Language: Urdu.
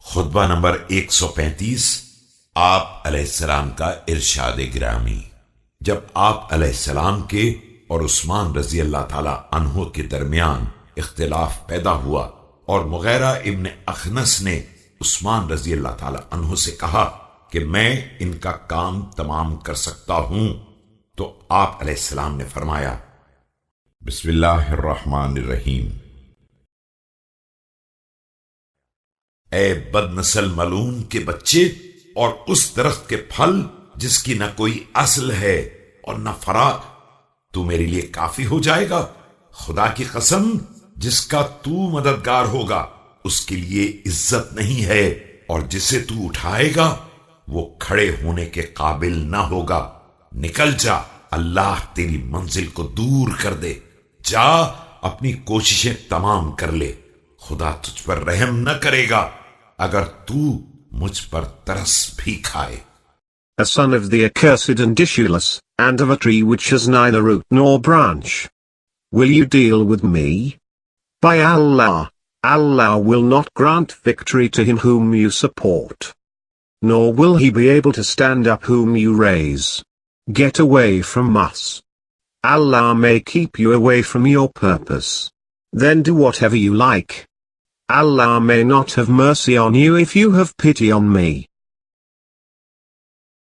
خطبہ نمبر 135 آپ علیہ السلام کا ارشاد گرامی۔ جب آپ علیہ السلام کے اور عثمان رضی اللہ تعالی عنہ کے درمیان اختلاف پیدا ہوا اور مغیرہ ابن اخنس نے عثمان رضی اللہ تعالی عنہ سے کہا کہ میں ان کا کام تمام کر سکتا ہوں، تو آپ علیہ السلام نے فرمایا بسم اللہ الرحمن الرحیم، اے بد نسل ملعون کے بچے اور اس درخت کے پھل جس کی نہ کوئی اصل ہے اور نہ فرع، تو میرے لیے کافی ہو جائے گا؟ خدا کی قسم، جس کا تو مددگار ہوگا اس کے لیے عزت نہیں ہے، اور جسے تو اٹھائے گا وہ کھڑے ہونے کے قابل نہ ہوگا۔ نکل جا، اللہ تیری منزل کو دور کر دے، جا اپنی کوششیں تمام کر لے، خدا تجھ پر رحم نہ کرے گا اگر تو مجھ پر ترس بھی کھائے۔ A son of the accursed and issueless, and of a tree which has neither root nor branch. Will you deal with me? By Allah, Allah will not grant victory to him whom you support. Nor will he be able to stand up whom you raise. Get away from us. Allah may keep you away from your purpose. Then do whatever you like. Allah may not have mercy on you if you have pity on me.